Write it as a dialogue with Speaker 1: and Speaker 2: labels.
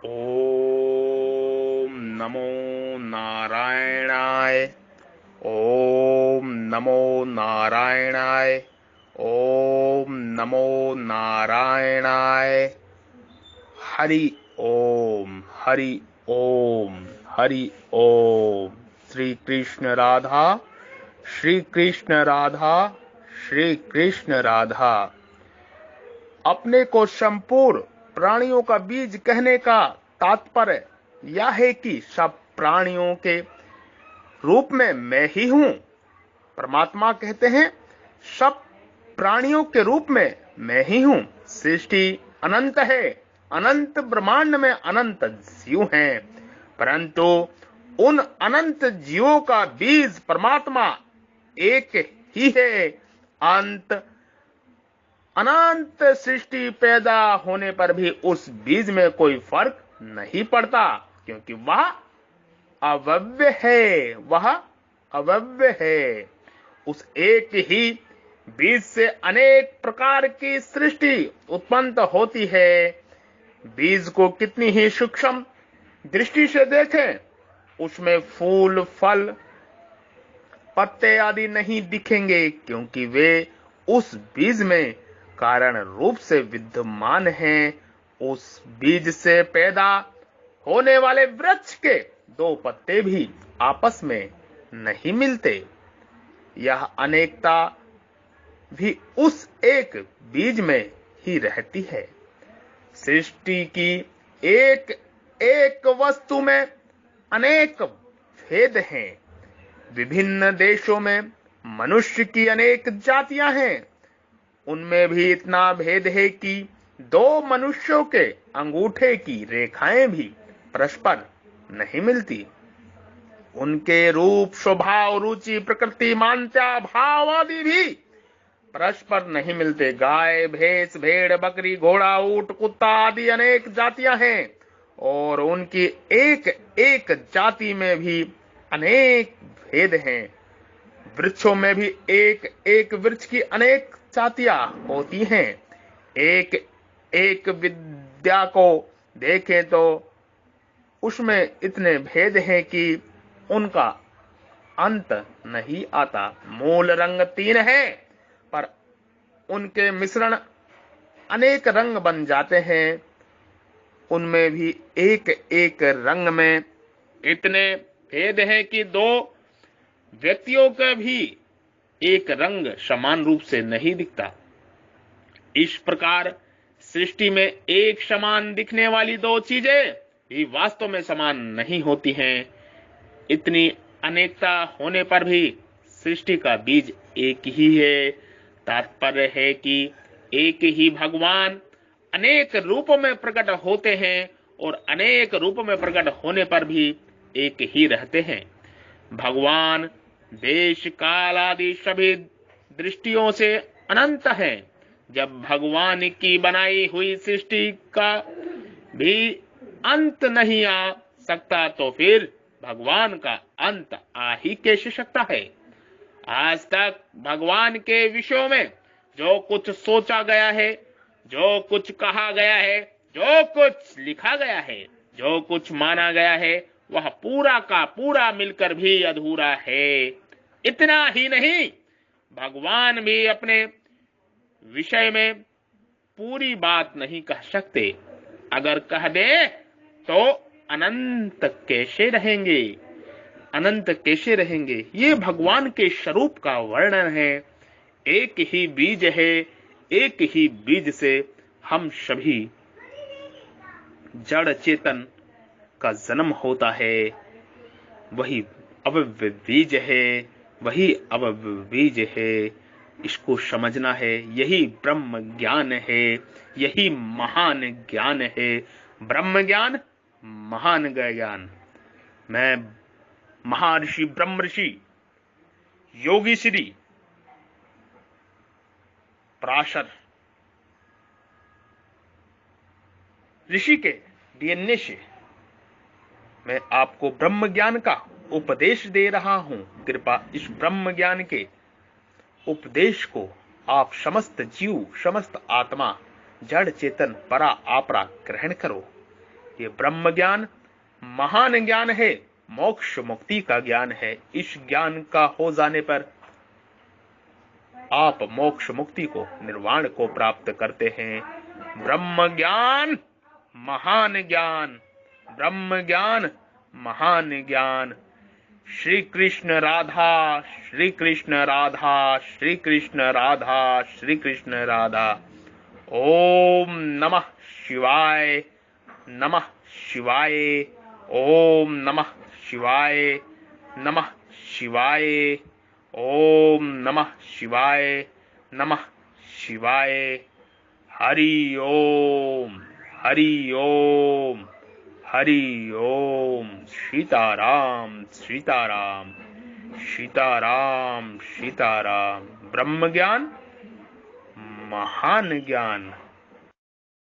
Speaker 1: ओम नमो नारायणाय। ओम नमो नारायणाय। ओम नमो नारायणाय। हरि ओम, हरि ओम, हरि ओम। श्री कृष्ण राधा, श्री कृष्ण राधा, श्री कृष्ण राधा। अपने को संपूर्ण प्राणियों का बीज कहने का तात्पर्य यह है कि सब प्राणियों के रूप में मैं ही हूं। परमात्मा कहते हैं सब प्राणियों के रूप में मैं ही हूं। सृष्टि अनंत है, अनंत ब्रह्मांड में अनंत जीव हैं, परंतु उन अनंत जीवों का बीज परमात्मा एक ही है। अनंत सृष्टि पैदा होने पर भी उस बीज में कोई फर्क नहीं पड़ता, क्योंकि वह अव्यय है, वह अव्यय है। उस एक ही बीज से अनेक प्रकार की सृष्टि उत्पन्न होती है। बीज को कितनी ही सूक्ष्म दृष्टि से देखें, उसमें फूल, फल, पत्ते आदि नहीं दिखेंगे, क्योंकि वे उस बीज में कारण रूप से विद्यमान हैं। उस बीज से पैदा होने वाले वृक्ष के दो पत्ते भी आपस में नहीं मिलते। यह अनेकता भी उस एक बीज में ही रहती है। सृष्टि की एक एक वस्तु में अनेक भेद हैं। विभिन्न देशों में मनुष्य की अनेक जातियां हैं। उनमें भी इतना भेद है कि दो मनुष्यों के अंगूठे की रेखाएं भी परस्पर नहीं मिलती। उनके रूप, स्वभाव, रुचि, प्रकृति, मान्यता, भाव आदि भी परस्पर नहीं मिलते। गाय, भैंस, भेड़, बकरी, घोड़ा, ऊंट, कुत्ता आदि अनेक जातियां हैं, और उनकी एक एक जाति में भी अनेक भेद हैं। वृक्षों में भी एक एक वृक्ष की अनेक जातियां होती हैं। एक एक विद्या को देखें तो उसमें इतने भेद हैं कि उनका अंत नहीं आता। मूल रंग तीन है, पर उनके मिश्रण अनेक रंग बन जाते हैं। उनमें भी एक एक रंग में इतने भेद हैं कि दो व्यक्तियों का भी एक रंग समान रूप से नहीं दिखता। इस प्रकार सृष्टि में एक समान दिखने वाली दो चीजें भी वास्तव में समान नहीं होती हैं। इतनी अनेकता होने पर भी सृष्टि का बीज एक ही है। तात्पर्य है कि एक ही भगवान अनेक रूपों में प्रकट होते हैं, और अनेक रूपों में प्रकट होने पर भी एक ही रहते हैं। भगवान देश, काल आदि सभी दृष्टियों से अनंत है। जब भगवान की बनाई हुई सृष्टि का भी अंत नहीं आ सकता, तो फिर भगवान का अंत आ ही कैसे सकता है। आज तक भगवान के विषयों में जो कुछ सोचा गया है, जो कुछ कहा गया है, जो कुछ लिखा गया है, जो कुछ माना गया है, वह पूरा का पूरा मिलकर भी अधूरा है। इतना ही नहीं, भगवान भी अपने विषय में पूरी बात नहीं कह सकते। अगर कह दे तो अनंत कैसे रहेंगे, अनंत कैसे रहेंगे। ये भगवान के स्वरूप का वर्णन है। एक ही बीज है, एक ही बीज से हम सभी जड़ चेतन का जन्म होता है। वही अव्यय बीज है, वही अव्यय बीज है। इसको समझना है। यही ब्रह्म ज्ञान है, यही महान ज्ञान है। ब्रह्म ज्ञान, महान ज्ञान। मैं महर्षि ब्रह्म ऋषि योगी श्री पराशर ऋषि के डीएनए से मैं आपको ब्रह्म ज्ञान का उपदेश दे रहा हूं। कृपया इस ब्रह्म ज्ञान के उपदेश को आप समस्त जीव, समस्त आत्मा, जड़ चेतन, परा आपरा ग्रहण करो। ये ब्रह्म ज्ञान महान ज्ञान है, मोक्ष मुक्ति का ज्ञान है। इस ज्ञान का हो जाने पर आप मोक्ष मुक्ति को, निर्वाण को प्राप्त करते हैं। ब्रह्म ज्ञान महान ज्ञान, ब्रह्म ज्ञान महान ज्ञान। श्री कृष्ण राधा, श्री कृष्ण राधा, श्री कृष्ण राधा, श्री कृष्ण राधा। ओम नमः शिवाय, नमः शिवाय, ओम नमः शिवाय, नमः शिवाय, ओम नमः शिवाय, नमः शिवाय। हरि ओम, हरि ओम, हरि ओम। सीताराम, सीताराम, सीताराम, सीताराम। ब्रह्म ज्ञान महान ज्ञान,